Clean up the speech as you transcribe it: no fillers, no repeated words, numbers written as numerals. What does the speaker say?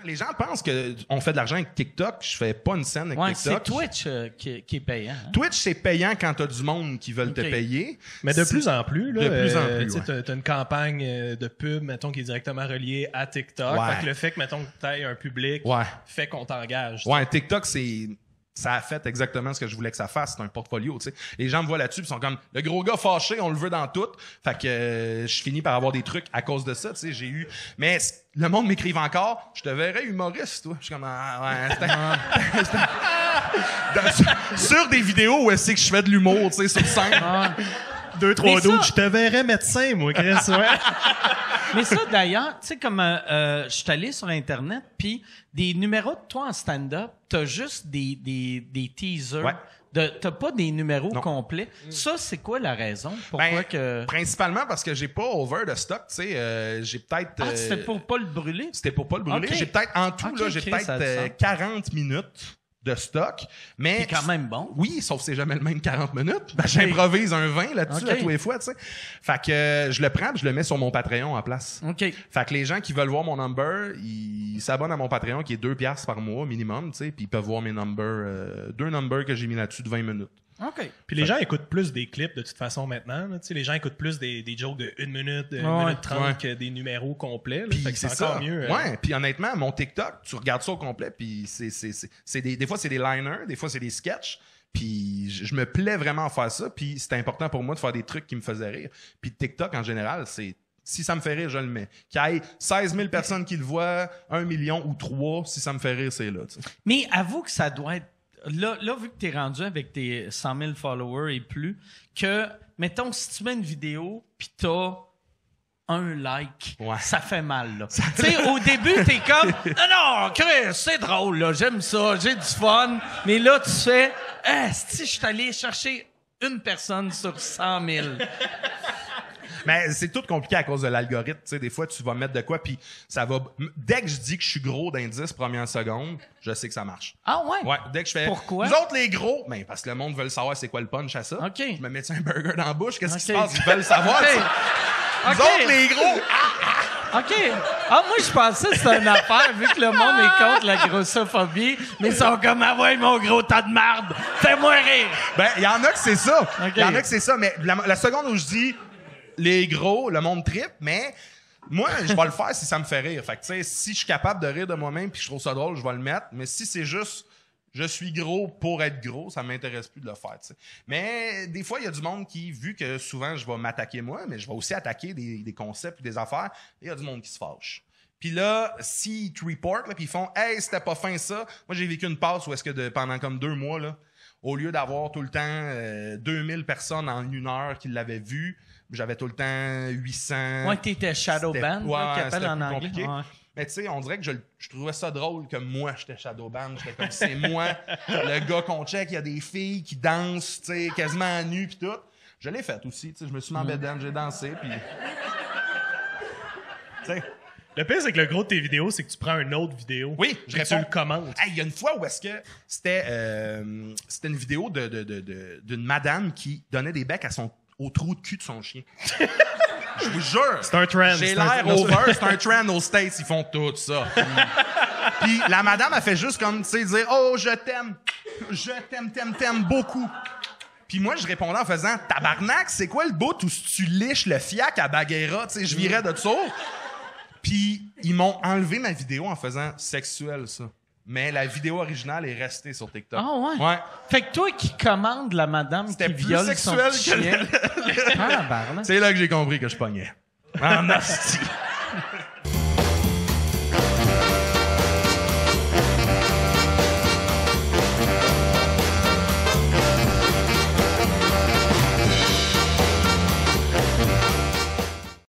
Les gens pensent qu'on fait de l'argent avec TikTok. Je fais pas une scène avec TikTok. C'est Twitch qui est payant. Hein? Twitch, c'est payant quand t'as du monde qui veulent te payer. Mais de plus en plus, là. De plus en plus, t'as une campagne de pub, mettons, qui est directement reliée à TikTok. Ouais. Fait que le fait que, mettons, que t'aies un public fait qu'on t'engage. Ouais, TikTok, ça a fait exactement ce que je voulais que ça fasse. C'est un portfolio, tu sais. Les gens me voient là-dessus, ils sont comme, le gros gars fâché, on le veut dans tout. Fait que je finis par avoir des trucs à cause de ça, tu sais. Mais le monde m'écrive encore, je te verrais humoriste, toi. Je suis comme, sur des vidéos où c'est que je fais de l'humour, tu sais, sur scène. 2-3 d'autres, je te verrais médecin, moi, Chris, ouais. Mais ça, d'ailleurs, tu sais, comme je suis allé sur Internet, puis des numéros de toi en stand-up, t'as juste des teasers. Ouais. T'as pas des numéros complets. Ça, c'est quoi la raison? Pourquoi que... Principalement parce que j'ai pas over de stock, tu sais. J'ai peut-être... c'était pour pas le brûler? C'était pour pas le brûler. Okay. J'ai peut-être, en tout, là, j'ai peut-être 40 minutes de stock, mais... C'est quand même bon. Oui, sauf que c'est jamais le même 40 minutes. Ben, j'improvise un 20 là-dessus à tous les fois, tu sais. Fait que je le prends et je le mets sur mon Patreon en place. OK. Fait que les gens qui veulent voir mon number, ils s'abonnent à mon Patreon qui est 2$ par mois minimum, tu sais, puis ils peuvent voir mes numbers, 2 numbers que j'ai mis là-dessus de 20 minutes. OK. Puis les gens écoutent plus des clips de toute façon maintenant. Tu sais, les gens écoutent plus des jokes de 1 minute, 1 minute 30 que des numéros complets. Là. Puis fait que c'est encore mieux. Ouais, puis honnêtement, mon TikTok, tu regardes ça au complet, puis c'est des fois c'est des liners, des fois c'est des sketchs. Puis je me plais vraiment à faire ça, puis c'est important pour moi de faire des trucs qui me faisaient rire. Puis TikTok en général, si ça me fait rire, je le mets. Qu'il y ait 16 000 personnes qui le voient, 1 million ou 3, si ça me fait rire, c'est là. T'sais. Mais avoue que ça doit être... Là, vu que t'es rendu avec tes 100 000 followers et plus, que, mettons, si tu mets une vidéo pis t'as un like, ça fait mal, là. Tu sais, au début, t'es comme, non, Chris, c'est drôle, là, j'aime ça, j'ai du fun. Mais là, tu fais, si je suis allé chercher une personne sur 100 000. Mais c'est tout compliqué à cause de l'algorithme. Tu sais, des fois, tu vas mettre de quoi, puis ça va... Dès que je dis que je suis gros d'indice première seconde, je sais que ça marche. Ah ouais? Ouais, dès que je fais... Pourquoi? Nous autres, les gros, ben, parce que le monde veut savoir c'est quoi le punch à ça. OK. Je me mets un burger dans la bouche, qu'est-ce qui se passe? Ils veulent savoir. OK. Nous autres, les gros... OK. Ah, moi, je pensais que c'était une affaire, vu que le monde est contre la grossophobie, mais ils sont comme, ah ouais, mon gros tas de marde, fais-moi rire. Ben, il y en a que c'est ça. OK. Il y en a que c'est ça, mais la seconde où je dis les gros, le monde tripe, mais moi, je vais le faire si ça me fait rire. Fait que, tu sais, si je suis capable de rire de moi-même puis je trouve ça drôle, je vais le mettre. Mais si c'est juste je suis gros pour être gros, ça m'intéresse plus de le faire, tu sais. Mais des fois, il y a du monde qui, vu que souvent, je vais m'attaquer moi, mais je vais aussi attaquer des concepts et des affaires, il y a du monde qui se fâche. Puis là, s'ils te reportent, puis ils font « Hey, c'était pas fin ça », moi, j'ai vécu une passe où est-ce que pendant comme 2 mois, là, au lieu d'avoir tout le temps 2000 personnes en 1 heure qui l'avaient vu, j'avais tout le temps 800. Ouais, t'étais shadow ban, ouais, qu'appelle en anglais. Ouais. Mais tu sais, on dirait que je trouvais ça drôle que moi, j'étais shadow ban. J'étais comme, c'est moi, le gars qu'on check, il y a des filles qui dansent, tu sais, quasiment nues pis tout. Je l'ai fait aussi, tu sais, je me suis mis en bedaine, j'ai dansé, puis... Tu sais... Le pire, c'est que le gros de tes vidéos, c'est que tu prends une autre vidéo. Oui, je réponds. Tu le commentes. Hey, il y a une fois où est-ce que c'était une vidéo d'une madame qui donnait des becs au trou de cul de son chien. Je vous jure. C'est un trend. J'ai l'air over. C'est un trend aux States. Ils font tout ça. Puis la madame a fait juste comme, tu sais, dire « Oh, je t'aime. Je t'aime beaucoup. » Puis moi, je répondais en faisant « Tabarnak, c'est quoi le bout où tu liches le fiac à Baguera? » Tu sais, je virais de ça. Puis ils m'ont enlevé ma vidéo en faisant « sexuel, ça. » Mais la vidéo originale est restée sur TikTok. Ah ouais? Ouais. Fait que toi qui commandes la madame qui viole son petit chien... C'est là que j'ai compris que je pognais. En asti.